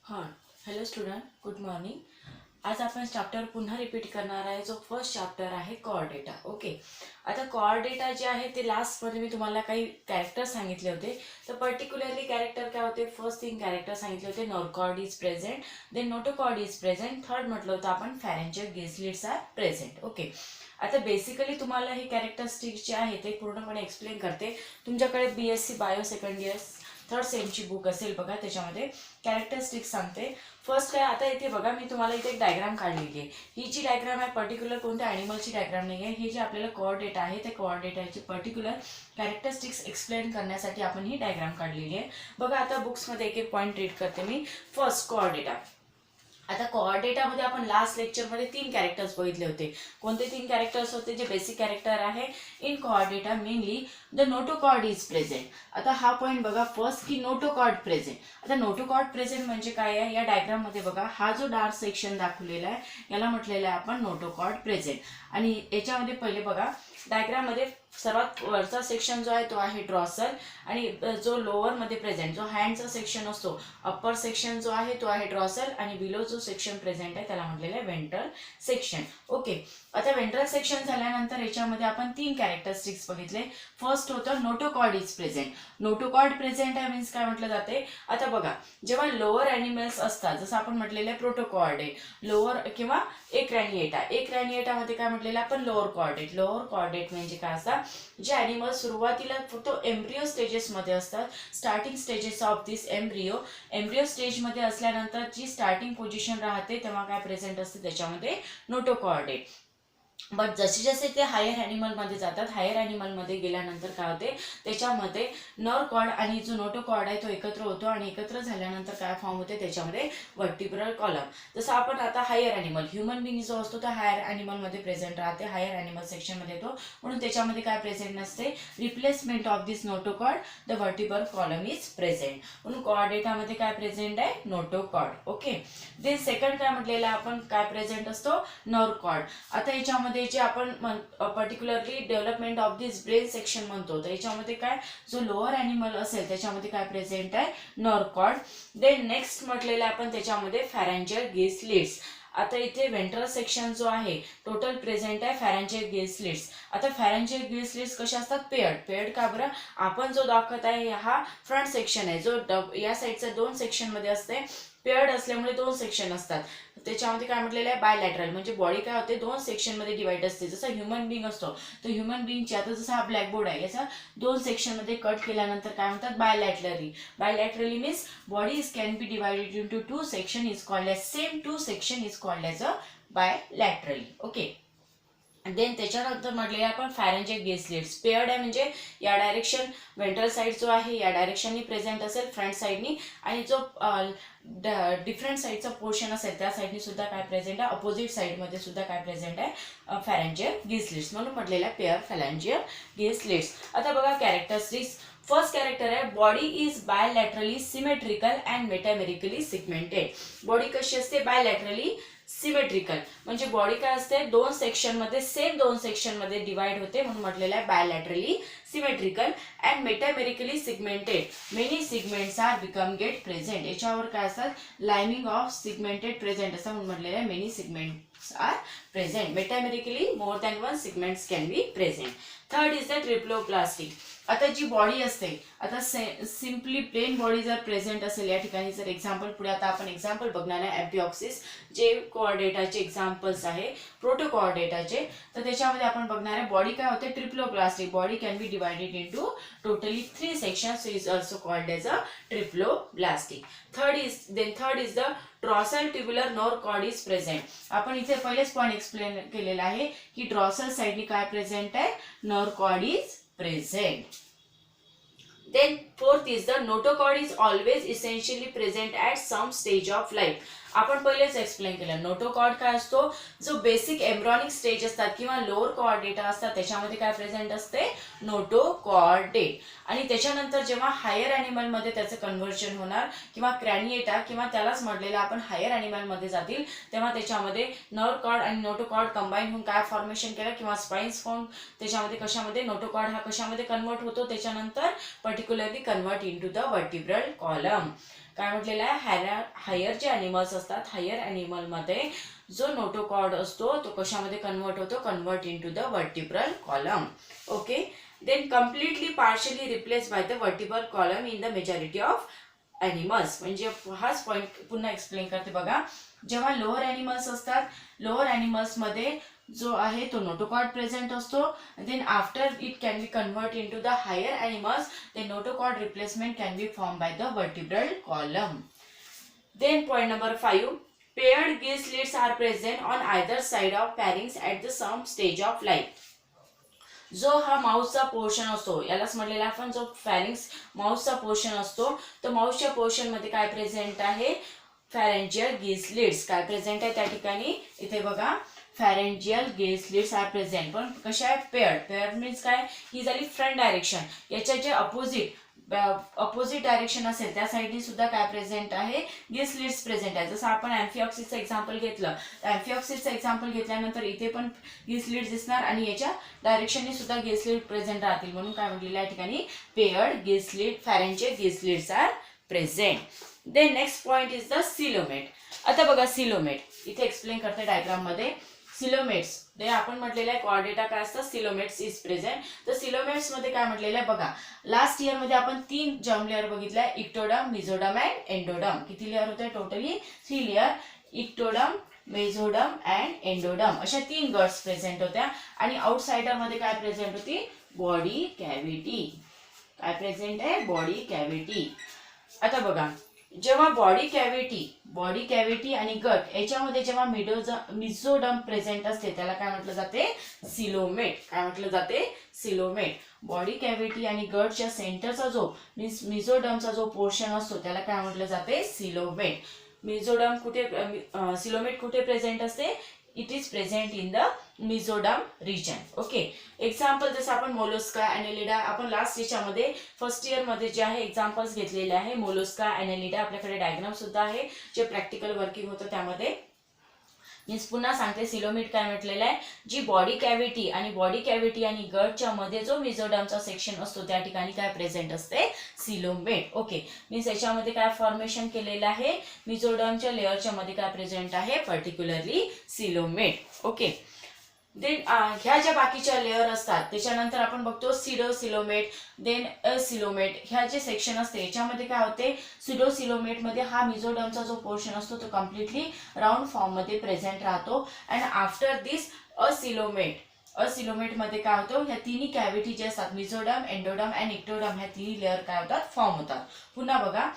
हां. Hello student, good morning. आज आपण चॅप्टर पुन्हा रिपीट करणार आहे. जो फर्स्ट चॅप्टर आहे कॉर्ड डेटा. ओके. आता कॉर्ड डेटा जे आहे ते लास्टमध्ये मी तुम्हाला काही कॅरेक्टर सांगितले होते. तर पर्टिक्युलरली कॅरेक्टर काय होते? फर्स्ट थिंग कॅरेक्टर सांगितले होते nerve cord is present, then notochord is present, third म्हटलं होतं आपण pharyngeal gill slits are present. Okay. आता बेसिकली तुम्हाला हे कॅरेक्टरिस्टिक्स जे आहे ते पूर्णपणे एक्सप्लेन करते. तुमच्याकडे BSc bio second year third सेमची बुक असेल बघा, त्याच्यामध्ये कॅरेक्टरिस्टिक्स सांगते. फर्स्ट काय, आता इथे बघा मी तुम्हाला इथे एक डायग्राम काढलेली आहे. ही जी डायग्राम आहे पर्टिक्युलर कोणत्या ॲनिमलची डायग्राम नाही आहे. हे जे आपल्याला कॉर्ड डेटा आहे ते कॉर्ड डेटाची पर्टिक्युलर कॅरेक्टरिस्टिक्स एक्सप्लेन करण्यासाठी आपण ही डायग्राम काढलेली आहे. बघा आता बुक्समध्ये एक एक पॉईंट रीड करते मी. First Chordata. आता कॉर्ड डेटामध्ये आपण लास्ट लेक्चरमध्ये 3 कॅरेक्टर्स बघितले होते. कोणते 3 कॅरेक्टर्स होते? जे बेसिक कॅरेक्टर आहे in Chordata mainly the notochord is present. आता हा पॉईंट बघा फर्स्ट की नोटोकॉर्ड प्रेझेंट. आता नोटोकॉर्ड प्रेझेंट म्हणजे काय आहे? या डायग्राममध्ये बघा हा जो डार्क सेक्शन दाखवलेला आहे याला म्हटलेलं आहे आपण नोटोकॉर्ड प्रेझेंट. आणि याच्यामध्ये पहिले बघा डायग्राममध्ये सर्वात वरचा सेक्शन जो आहे तो आहे ड्रॉसल, आणि जो लोअरमध्ये प्रेझेंट जो हँडचा सेक्शन असतो अप्पर सेक्शन जो आहे तो आहे ड्रॉसल, आणि बिलो जो सेक्शन प्रेझेंट आहे त्याला म्हटलेलं आहे वेंट्रल सेक्शन. ओके. आता वेंट्रल सेक्शन झाल्यानंतर याच्यामध्ये आपण 3 कॅरेक्टरिस्टिक्स बघितले. फर्स्ट होतं notochord is present. Notochord present आहे मीन्स काय म्हटलं जाते? आता बघा जेव्हा लोअर ॲनिमल्स असतात, जसं आपण म्हटलेलं आहे प्रोटोकॉर्ड आहे लोअर किंवा एक्रॅनिएटा. एक्रॅनिएटामध्ये काय म्हटलेलं आपण लोअर कॉर्डेट. लोअर कॉर्डेट म्हणजे काय असतात? जे ॲनिमल सुरुवातीला फक्त एम्ब्रिओ स्टेजेसमध्ये असतात. Starting stages of this embryo स्टेजमध्ये असल्यानंतर जी स्टार्टिंग पोझिशन राहते तेव्हा काय प्रेझेंट असते त्याच्यामध्ये नोटोकॉर्डेट. बट जसे जसे ते हायर ॲनिमलमध्ये जातात, हायर ॲनिमलमध्ये गेल्यानंतर काय होते त्याच्यामध्ये नर्व कॉर्ड आणि जो नोटोकॉर्ड आहे तो एकत्र होतो, आणि एकत्र झाल्यानंतर काय फॉर्म होते त्याच्यामध्ये वर्टिब्रल कॉलम. जसं आपण आता हायर ॲनिमल ह्युमन बिंग जो असतो तो हायर ॲनिमलमध्ये प्रेझेंट राहते, हायर ॲनिमल सेक्शनमध्ये येतो, म्हणून त्याच्यामध्ये काय प्रेझेंट नसते? Replacement of this notochord the vertebral column is present. म्हणून कॉर्ड डेटामध्ये काय प्रेझेंट आहे? नोटोकॉर्ड. ओके. देन सेकंड काय म्हटलेलं आपण काय प्रेझेंट असतो? Nerve cord. आता याच्यामध्ये जे आपण particularly development of this brain section म्हणतो, तर याच्यामध्ये काय जो लोअर ॲनिमल असेल त्याच्यामध्ये काय प्रेझेंट आहे? Nerve cord. देन नेक्स्ट म्हटलेलं आपण त्याच्यामध्ये फॅरेंजियल गिसलिट्स. आता इथे वेंट्रल सेक्शन जो आहे टोटल प्रेझेंट आहे फॅरेंजियल गिसलिट्स. आता फॅरेंजियल गिसलिट्स कशा असतात? पेयर्ड. पेयर्ड का बरं? आपण जो दाखवत आहे हा फ्रंट सेक्शन आहे, जो या साईडचा 2 सेक्शनमध्ये असते. पेयर्ड असल्यामुळे 2 सेक्शन असतात. त्याच्यामध्ये काय म्हटलेलं आहे? बायलॅटरल. म्हणजे बॉडी काय होते 2 सेक्शनमध्ये डिवाइड असते. जसं ह्युमन बिंग असतो तर ह्युमन बिंगची आता जसं हा ब्लॅकबोर्ड आहे याचा 2 सेक्शनमध्ये कट केल्यानंतर काय म्हणतात? Bilaterally. Bilaterally means body is can be divided into 2 section is called as same 2 section is called as a bilaterally. Okay. Then त्याच्यानंतर म्हटलेलं आपण फॅरेंजियल गिसलिट्स. पेयर्ड आहे म्हणजे या डायरेक्शन वेंट्रल साईड जो आहे या डायरेक्शननी प्रेझेंट असेल फ्रंट साईडनी, आणि जो डिफरंट साईडचा पोर्शन असेल त्या साईडनी सुद्धा काय प्रेझेंट आहे? अपोजिट साईडमध्ये सुद्धा काय प्रेझेंट आहे? फॅरेंजियल गिसलिट्स. म्हणून म्हटलेलं आहे पेयर फॅरेंजियल गिसलिट्स. आता बघा कॅरेक्टरिस्टिक्स. फर्स्ट कॅरेक्टर आहे body is bilaterally symmetrical and metamerically segmented. Body कशी असते? Bilaterally symmetrical. म्हणजे बॉडी काय असते 2 सेक्शनमध्ये सेम 2 सेक्शनमध्ये डिवाइड होते, म्हणून म्हटलेलं आहे bilaterally symmetrical and metamerically segmented. Many segments are become get present. याच्यावर काय असतात? लाइनिंग ऑफ सिगमेंटेड प्रेझेंट असं म्हणून म्हटलेलं आहे. Many segments are present. Metamerically more than 1 segments can be present. Third is the triploblastic. आता जी बॉडी असते, आता सिम्पली प्लेन बॉडी जर प्रेझेंट असेल या ठिकाणी, जर एक्झाम्पल पुढे आता आपण एक्झाम्पल बघणार आहे ॲम्फिऑक्सिस, जे कॉर्डेटाचे एक्झाम्पल्स आहे प्रोटोकॉर्डेटाचे, तर त्याच्यामध्ये आपण बघणार आहे बॉडी काय होते? Triploblastic. Body can be divided into totally 3 sections is also called as a triploblastic. Third is the dorsal tubular nerve cord is present. आपण इथे पहिलेच पॉईंट एक्सप्लेन केलेला आहे की ड्रॉसल साईडनी काय प्रेझेंट आहे? Nerve cord is present. Then fourth is the notochord is always essentially present at some stage of life. आपण पहिलेच एक्सप्लेन केलं. नोटोकॉर्ड काय असतो? जो बेसिक एम्ब्रॉनिक स्टेज असतात किंवा लोअर कॉर्ड डेटा असतात त्याच्यामध्ये काय प्रेझेंट असते? नोटोकॉर्डेट. आणि त्याच्यानंतर जेव्हा हायर ॲनिमलमध्ये त्याचं कन्व्हर्जन होणार किंवा क्रॅनिएटा किंवा त्यालाच म्हटलेलं आपण हायर ॲनिमलमध्ये जातील तेव्हा त्याच्यामध्ये नर्व कॉर्ड आणि नोटोकॉर्ड कंबाईन होऊन काय फॉर्मेशन केलं किंवा स्पाइन्स फॉर्म त्याच्यामध्ये कशामध्ये? नोटोकॉर्ड हा कशामध्ये कन्वर्ट होतो? त्याच्यानंतर particularly convert into the vertebral column. काय म्हटलेलं आहे, हायर जे ॲनिमल्स असतात, हायर ॲनिमलमध्ये जो नोटोकॉर्ड असतो तो कशामध्ये कन्वर्ट होतो, convert in to the vertebral column. Okay, then completely partially replace by the vertebral column in the majority of animals. म्हणजे हाच पॉईंट पुन्हा एक्सप्लेन करते बघा. जेव्हा लोअर ॲनिमल्स असतात, लोअर ॲनिमल्समध्ये जो आहे तो नोटोकॉर्ड प्रेझेंट असतो. Then after it can be convert in to the higher animals, the notochord replacement can be form by the vertebral column. Then point number 5, paired gill slits are present on either side of pharynx at the some stage of life. जो हा माउसचा portion असतो, यालाच म्हणलेला आपण जो pharynx माउसचा portion असतो, तो माउसच्या portion मध्ये काय प्रेझेंट आहे, फॅरेंजियल गिल स्लिट्स काय प्रेझेंट आहे त्या ठिकाणी. इथे बघा फॅरेंजियल गिल स्लिट्स आर प्रेझेंट, पण कशा आहे, पेअर्ड. पेअर्ड मीन्स काय, ही झाली फ्रंट डायरेक्शन. याच्या जे अपोजिट डायरेक्शन असेल त्या साईडनी सुद्धा काय प्रेझेंट आहे, गिल स्लिट्स प्रेझेंट आहे. जसं आपण अँफिऑक्सिसचं एक्झाम्पल घेतलं, तर अँफिऑक्सिसचं एक्झाम्पल घेतल्यानंतर इथे पण गिल स्लिट्स दिसणार आणि याच्या डायरेक्शनने सुद्धा गिल स्लिट प्रेझेंट राहतील. म्हणून काय म्हटलेलं आहे ठिकाणी, paired gill slit, pharyngeal gill slits are present. Then next point is the coelomate. आता बघा सिलोमेट इथे एक्सप्लेन करते डायग्राम मध्ये. सिलोमेट्स ते आपण म्हटलेलं आहे कॉर्डेटा काय असतं, सिलोमेट्स इज प्रेझेंट. तर सिलोमेट्स मध्ये काय म्हटलेलं आहे बघा, लास्ट इयर मध्ये आपण 3 जर्म लेअर बघितल्या, इक्टोडम, मिझोडम अँड एंडोडम. किती लेअर होते टोटली, 3 लेअर. इक्टोडम, मेझोडम अँड एंडोडम अशा 3 गट्स प्रेझेंट होत्या. आणि आउटसाइडर मध्ये काय प्रेझेंट होती, बॉडी कॅव्हिटी. काय प्रेझेंट आहे, बॉडी कॅव्हिटी. आता बघा, जेव्हा बॉडी कॅव्हिटी आणि गट याच्यामध्ये जेव्हा मिझोडम प्रेझेंट असते त्याला काय म्हटलं जाते, सिलोमेट. काय म्हटलं जाते, सिलोमेट. बॉडी कॅव्हिटी आणि गटच्या सेंटरचा जो मिझोडमचा जो पोर्शन असतो त्याला काय म्हटलं जाते, सिलोमेट. मिझोडम कुठे, सिलोमेट कुठे प्रेझेंट असते, it is present in the mesoderm region. Okay, example जसं आपण मोलस्का, ॲनेलिडा, आपण लास्ट याच्यामध्ये फर्स्ट इयर मध्ये जे आहे एक्झाम्पल्स घेतलेले आहे. मोलस्का, ॲनेलिडा, आपल्याकडे डायग्राम सुद्धा आहे जे प्रॅक्टिकल वर्किंग होतं त्यामध्ये. मीन्स पुन्हा सांगते, सिलोमेट काय म्हटलेलं आहे, जी बॉडी कॅव्हिटी आणि गटच्या मध्ये जो मिझोडमचा सेक्शन असतो त्या ठिकाणी काय प्रेझेंट असते, सिलोमेट. ओके, मीन्स याच्यामध्ये काय फॉर्मेशन केलेलं आहे, मिझोडमच्या लेअरच्या मध्ये काय प्रेझेंट आहे, पर्टिक्युलरली सिलोमेट. ओके, देन ह्या ज्या बाकीच्या लेअर असतात त्याच्यानंतर आपण बघतो सिडोसिलोमेट, देन असिलोमेट. ह्या जे सेक्शन असते याच्यामध्ये काय होते, सिडोसिलोमेटमध्ये हा मिझोडमचा जो पोर्शन असतो तो कम्प्लिटली राऊंड फॉर्ममध्ये प्रेझेंट राहतो. अँड आफ्टर दिस असिलोमेटमध्ये काय होतं, ह्या तिन्ही कॅव्हिटी जे असतात, मिझोडम, एंडोडम अँड इक्टोडम, ह्या तिन्ही लेअर काय होतात, फॉर्म होतात. पुन्हा बघा,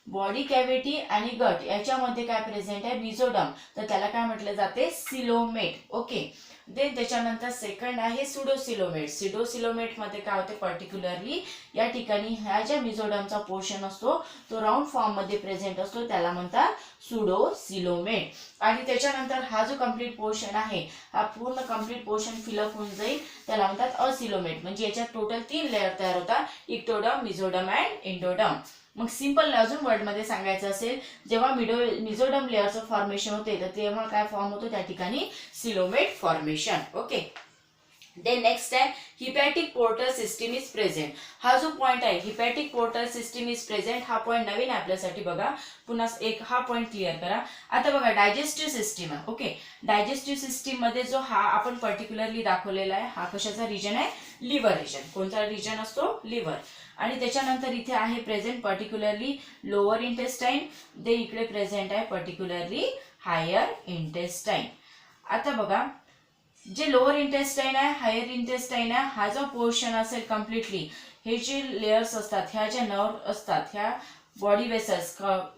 बॉडी कॅव्हिटी आणि गट याच्यामध्ये काय प्रेझेंट आहे, मिझोडम, तर त्याला काय म्हटलं जाते, सिलोमेट. ओके, देन त्याच्यानंतर सेकंड आहे सिडोसिलोमेट मध्ये काय होते, पर्टिक्युलरली या ठिकाणी ह्या ज्या मिझोडमचा पोर्शन असतो तो राऊंड फॉर्म मध्ये प्रेझेंट असतो त्याला म्हणतात सुडोसिलोमेट. आणि त्याच्यानंतर हा जो कम्प्लीट पोर्शन आहे, हा पूर्ण कम्प्लीट पोर्शन फिलअप होऊन जाईल त्याला म्हणतात असिलोमेट. म्हणजे याच्यात टोटल 3 लेअर तयार होतात, इक्टोडम, मिझोडम अँड एंडोडम. मग सिंपल अजून वर्ड मध्ये सांगायचं असेल, जेव्हा मिझोडम लेअरचं फॉर्मेशन होते तर तेव्हा काय फॉर्म होतो, त्या ठिकाणी coelomate formation. Okay, then next आहे hepatic portal system is present. हा जो पॉइंट आहे, hepatic portal system is present, हा पॉइंट नवीन आहे आपल्यासाठी. बघा पुन्हा एक हा पॉइंट क्लिअर करा. आता बघा डायजेस्टिव्ह सिस्टीम आहे. ओके, डायजेस्टिव्ह सिस्टीम मध्ये जो हा आपण पर्टिक्युलरली दाखवलेला आहे, हा कशाचा रिजन आहे, लिव्हर रिजन. कोणता रिजन असतो, लिव्हर. आणि त्याच्यानंतर इथे आहे प्रेझेंट पर्टिक्युलरली लोअर इंटेस्टाईन, दे इकडे प्रेझेंट आहे पर्टिक्युलरली हायर इंटेस्टाईन. आता बघा, जे लोअर इंटेस्टाईन आहे, हायर इंटेस्टाईन आहे, हा जो पोर्शन असेल कम्प्लिटली, हे जे लेयर्स असतात, ह्या ज्या नर्व असतात, ह्या बॉडी वेसल्स,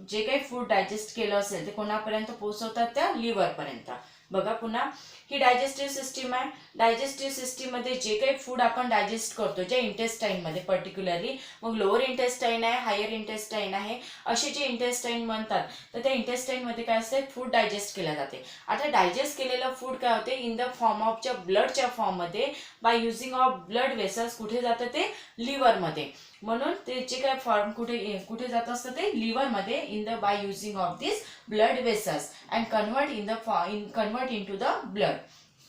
जे काही फूड डायजेस्ट केलं असेल ते कोणापर्यंत पोहोचवतात, त्या लिव्हर पर्यंत. बघा पुन्हा, ही डायजेस्टिव्ह सिस्टीम आहे. डायजेस्टिव्ह सिस्टीम मध्ये जे काही फूड आपण डायजेस्ट करतो, ज्या इंटेस्टाईन मध्ये पर्टिक्युलरली, मग लोअर इंटेस्टाईन आहे, हायर इंटेस्टाईन आहे, असे जे इंटेस्टाईन म्हणतात, तर त्या इंटेस्टाईन मध्ये काय असते, फूड डायजेस्ट केले जाते. आता डायजेस्ट केलेलं फूड काय होते, इन द फॉर्म ऑफ च्या ब्लडच्या फॉर्म मध्ये, bye using of blood vessels, कुठे जातं ते, लिव्हर मध्ये. म्हणून ते जे काय फॉर्म कुठे जात असतं ते लिव्हर मध्ये, in the by using of this blood vessels and convert into the blood.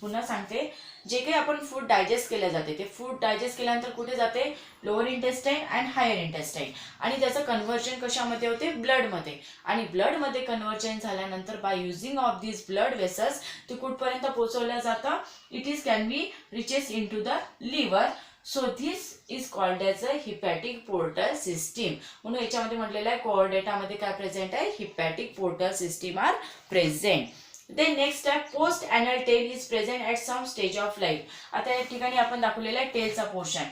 पुन्हा सांगते, जे काही आपण फूड डायजेस्ट केले जाते ते फूड डायजेस्ट केल्यानंतर कुठे जाते, lower intestine and higher intestine, आणि त्याचं कन्व्हर्जन कशामध्ये होते, ब्लडमध्ये, आणि ब्लडमध्ये कन्व्हर्जन झाल्यानंतर by using of this blood vessels ते कुठपर्यंत पोहोचवलं जातं, it is can be reaches in to the liver. So this is called as a hepatic portal system. म्हणून याच्यामध्ये म्हटलेलं आहे कोऑर्डेटामध्ये काय प्रेझेंट आहे, hepatic portal system are present. Then next आहे post anal tail is present at some stage of life. आता या ठिकाणी आपण दाखवलेला आहे टेलचा पोर्शन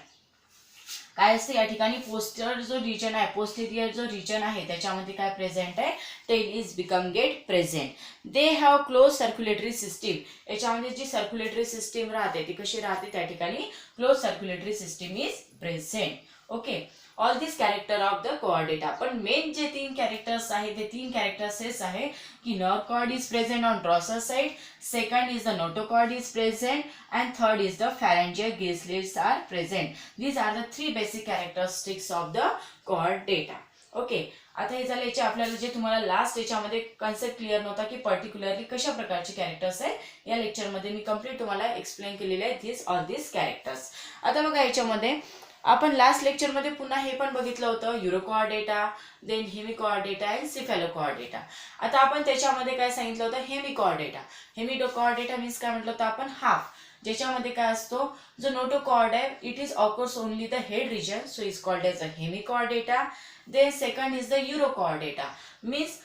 काय असते, या ठिकाणी पोस्टर जो रिजन आहे, पोस्टेरियर जो रिजन आहे त्याच्यामध्ये काय प्रेझेंट आहे, tail is become get present. They have close circulatory system. याच्यामध्ये जी सर्क्युलेटरी सिस्टीम राहते ती कशी राहते, त्या ठिकाणी close circulatory system is present. Okay, all this character of the Chordata. पण मेन जे 3 कॅरेक्टर्स आहे ते 3 कॅरेक्टर्स हेच आहे की nerve cord is present on dorsal side, second is the notochord is present, and third is the pharyngeal gill slits are present. These are the 3 basic characteristics of the Chordata. Okay, आता हे झालं याचे आपल्याला जे तुम्हाला लास्ट याच्यामध्ये concept clear नव्हता की पर्टिक्युलरली कशा प्रकारचे कॅरेक्टर्स आहे, या लेक्चरमध्ये मी कंप्लीट तुम्हाला एक्सप्लेन केलेले आहे दिस ऑल दिस कॅरेक्टर्स. आता बघा याच्यामध्ये आपण लास्ट लेक्चरमध्ये पुन्हा हे पण बघितलं होतं युरोकोऑर्डेटा, देन हेमिकोऑर्डेटा अँड सिफॅलोकोऑर्डेटा. आता आपण त्याच्यामध्ये काय सांगितलं होतं, हेमिकोऑर्डेटा. हेमिकोऑर्डेटा मीन्स काय म्हटलं होतं आपण, हाफ, ज्याच्यामध्ये काय असतो, जो नोटोकॉर्ड आहे it is occurs only the head region, so is called as a Hemichordata. Then second is the Urochordata, means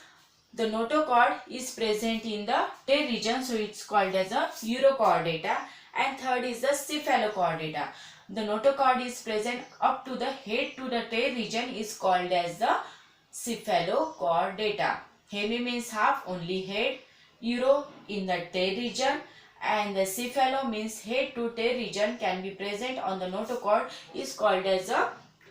the notochord is present in the tail region, so it's called as a urochordata. And third is the cephalochordata. The notochord is present up to the head to the tail region is called as the cephalochordata. Hemi means half, only head, uro in the tail region, and the cephalo means head to tail region can be present on the notochord is called as a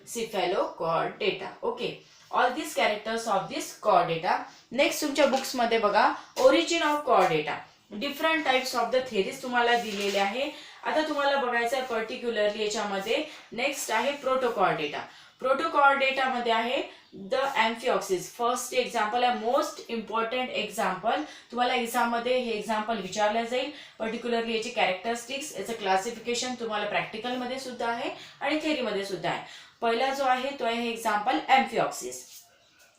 cephalochordata. Okay, all these characters of this chordata. Next तुमच्या books मध्ये बघा origin of Chordata, different types of the theories तुम्हाला दिलेले आहे. आता तुम्हाला बघायचं आहे पर्टिक्युलरली याच्यामध्ये नेक्स्ट आहे प्रोटोकॉर्डेटा. प्रोटोकॉर्डेटा मध्ये आहे द एम्फिऑक्सिस. फर्स्ट एक्झाम्पल आहे, मोस्ट इम्पॉर्टंट एक्झाम्पल. तुम्हाला एक्झाम मध्ये हे एक्झाम्पल विचारलं जाईल. पर्टिक्युलरली याची कॅरेक्टरिस्टिक्स, याचं क्लासिफिकेशन तुम्हाला प्रॅक्टिकल मध्ये सुद्धा आहे आणि थेरी मध्ये सुद्धा आहे. पहिला जो आहे तो आहे एक्झाम्पल एम्फिऑक्सिस.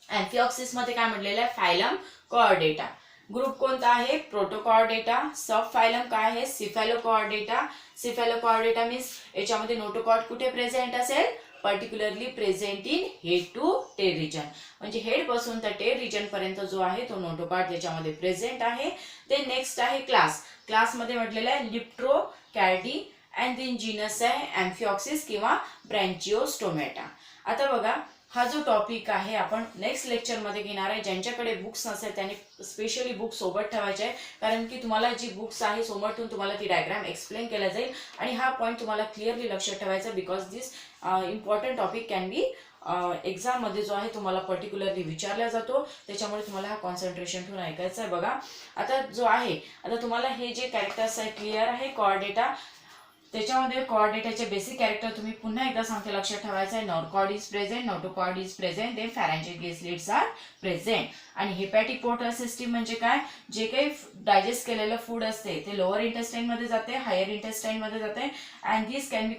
एम्फिऑक्सिस मध्ये काय म्हटलेलं आहे, फायलम कोऑर्डेटा. ग्रुप कोणता आहे, प्रोटोकॉर्डेटा. सब फायलम काय आहे, सिफॅलोकॉर्डेटा. सिफॅलोकॉर्डेटा मीन्स याच्यामध्ये नोटोकॉर्ड कुठे प्रेझेंट असेल, particularly present in head to tail region, म्हणजे हेड पासून तर टेल रिजन पर्यंत जो आहे तो नोटोकॉर्ड त्याच्यामध्ये प्रेझेंट आहे. ते नेक्स्ट आहे क्लास. क्लासमध्ये म्हटलेलं आहे लिप्ट्रोकॅर्डी अँड देन जीनस आहे एम्फिऑक्सिस किंवा ब्रँचिओस्टोमेटा. आता बघा हा जो टॉपिक आहे आपण नेक्स्ट लेक्चरमध्ये घेणार आहे. ज्यांच्याकडे बुक्स नसेल त्यांनी स्पेशली बुक सोबत ठेवायचे आहे, कारण की तुम्हाला जी बुक्स आहे सोबतून तुम्हाला ती डायग्राम एक्सप्लेन केला जाईल आणि हा पॉईंट तुम्हाला क्लिअरली लक्षात ठेवायचा, because this important topic can be एक्झाममध्ये जो आहे तुम्हाला पर्टिक्युलरली विचारला जातो, त्याच्यामुळे तुम्हाला हा कॉन्सन्ट्रेशन ठेवून ऐकायचा आहे. बघा आता जो आहे, आता तुम्हाला हे जे कॅरेक्टर्स आहे क्लिअर आहे कोऑर्डेटा. त्याच्यामध्ये कोऑर्डेटाचे बेसिक कॅरेक्टर तुम्ही पुन्हा एकदा सांगते लक्षात ठेवायचं आहे. Nerve cord is present, notochord is present, then pharyngeal gill slits are present. आणि हिपॅटिक पोर्टल सिस्टीम म्हणजे काय, जे काही डायजेस्ट केलेलं फूड असते ते लोअर इंटेस्टाईन मध्ये जाते, हायर इंटेस्टाईन मध्ये जाते, and this can be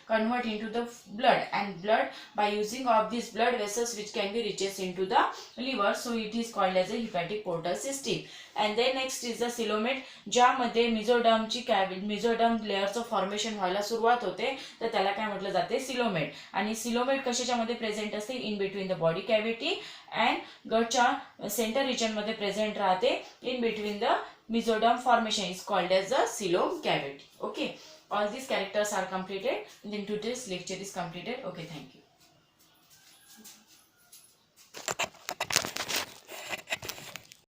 convert into the blood, and blood by using of this blood vessels which can be reaches into the liver, so it is called as a hepatic portal system. And then next is the coelomate, ज्यामध्ये mesoderm लेअरचं formation व्हायला सुरुवात होते, तर त्याला काय म्हटलं जाते, coelomate. आणि सिलोमेट कशाच्यामध्ये प्रेझेंट असते, in between the body cavity and गटच्या सेंटर रिजन मध्ये प्रेझेंट राहते, in between the mesoderm formation is called as the coelom cavity. Okay, all these characters are completed. Then today's lecture is completed. Okay, thank you.